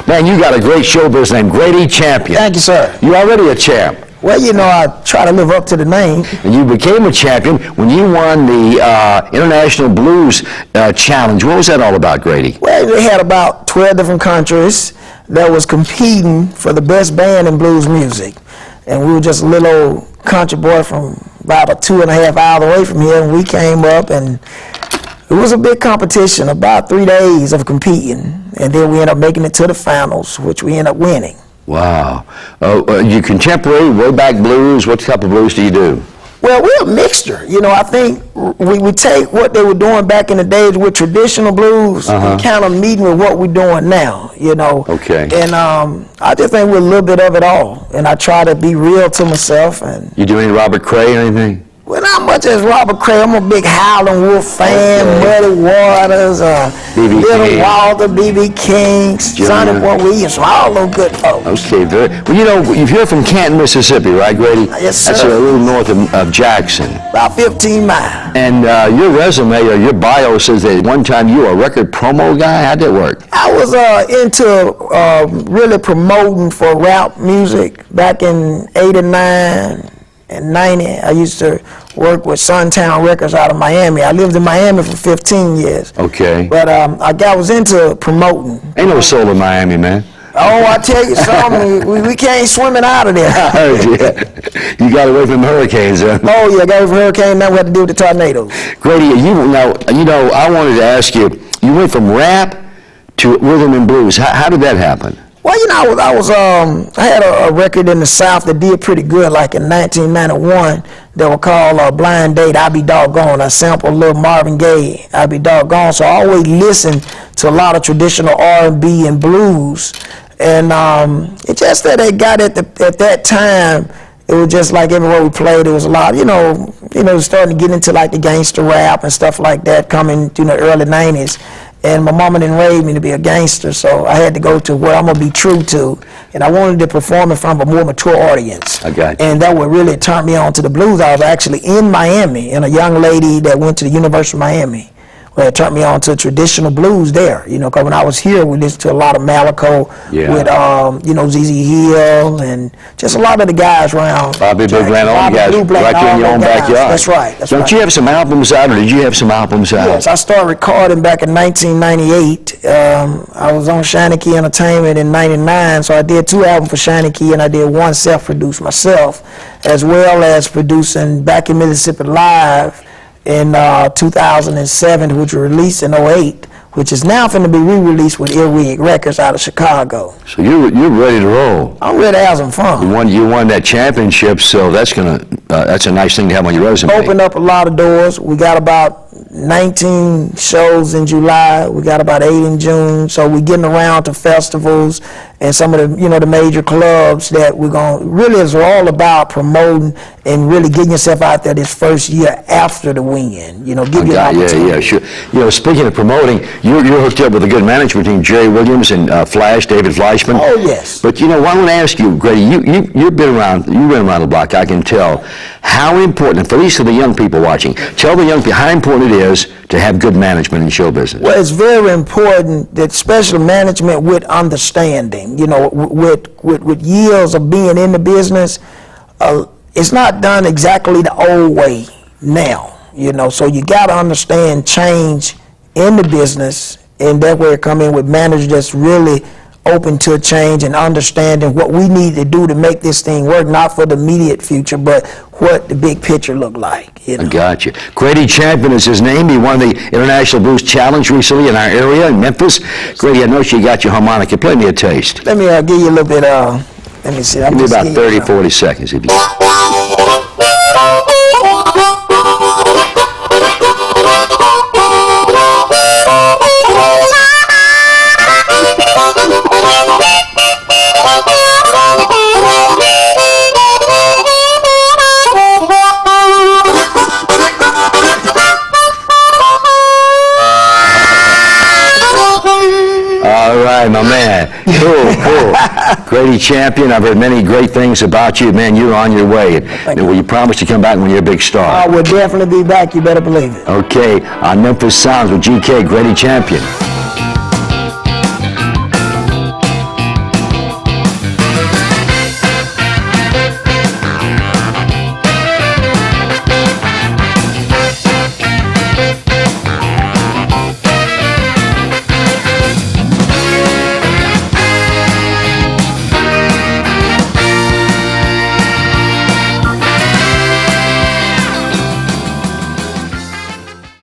Man, you got a great show business name, Grady Champion. Thank you, sir. You're already a champ. Well, you know, I try to live up to the name. And you became a champion when you won the International Blues Challenge. What was that all about, Grady? Well, we had about 12 different countries that was competing for the best band in blues music. And we were just a little old country boy from about 2.5 hours away from here, and we came up, and it was a big competition, about 3 days of competing. And then we ended up making it to the finals, which we ended up winning. Wow. You contemporary, way back blues, what type of blues do you do? Well, we're a mixture. You know, I think we take what they were doing back in the days with traditional blues and kind of meeting with what we're doing now, you know. Okay. And I just think we're a little bit of it all. And I try to be real to myself. And you do any Robert Cray or anything? Well, not much as Robert Cray. I'm a big Howlin' Wolf fan, Muddy Waters, Little Walter, B.B. King, Sonny Boy Williams, all those good folks. Okay, very. Well, you know, you're from Canton, Mississippi, right, Grady? Yes, sir. That's a little north of Jackson. About 15 miles. And your resume or your bio says that one time you were a record promo guy. How'd that work? I was into really promoting for rap music back in '89. In '90, I used to work with Suntown Records out of Miami. I lived in Miami for 15 years. Okay. But I was into promoting. Ain't no soul in Miami, man. Oh, I tell you something, we can't swim it out of there. I heard you. You got away from hurricanes, huh? Oh, yeah, got away from hurricane, now we had to deal with the tornadoes. Grady, I wanted to ask you, you went from rap to rhythm and blues. How did that happen? Well, you know, I had a record in the South that did pretty good, like in 1991, that was called Blind Date, I Be Doggone. I sampled a little Marvin Gaye, I Be Doggone. So I always listened to a lot of traditional R&B and blues. And it's just that they got at that time, it was just like everywhere we played, it was a lot, you know, starting to get into like the gangster rap and stuff like that coming through the early 90s. And my mama didn't raise me to be a gangster, so I had to go to where I'm gonna be true to. And I wanted to perform in front of a more mature audience. I got you. And that would really turn me on to the blues. I was actually in Miami, and a young lady that went to the University of Miami, well, it turned me on to traditional blues there. You know, because when I was here, we listened to a lot of Malaco with, ZZ Hill and just a lot of the guys around. Bobby Big Land, all the guys right there in your own backyard. That's right. Don't you have some albums out, or did you have some albums out? Yes, I started recording back in 1998. I was on Shiny Key Entertainment in '99, so I did 2 albums for Shiny Key, and I did 1 self-produced myself, as well as producing Back in Mississippi Live in 2007, which was released in '08, which is now going to be re-released with Earwig Records out of Chicago. So you're ready to roll. I'm ready to have some fun. You won that championship, so that's a nice thing to have on your resume. Opened up a lot of doors. We got about 19 shows in July. We got about 8 in June. So we're getting around to festivals and some of the, the major clubs that we're going. Really, it's all about promoting and really getting yourself out there this first year after the win. Give you an opportunity. Yeah, sure. Speaking of promoting, you're hooked up with a good management team, Jerry Williams and David Fleischman. Oh yes. But I want to ask you, Grady, you've been around the block. I can tell how important, for at least for the young people watching, tell the young people how important it is to have good management in show business. Well, it's very important that special management with understanding, with years of being in the business. It's not done exactly the old way now, so you got to understand change in the business, and that way come in with managers that's really open to change and understanding what we need to do to make this thing work, not for the immediate future, but what the big picture look like. I got you. Grady Champion is his name. He won the International Blues Challenge recently in our area in Memphis. Grady, I know you got your harmonica. Play me a taste. Let me give you a little bit, let me see. Give me about 30, 40 seconds. If you... All right, my man. Cool. Grady Champion, I've heard many great things about you. Man, you're on your way. Will you promise to come back when you're a big star? I will definitely be back. You better believe it. Okay, on Memphis Sounds with GK, Grady Champion.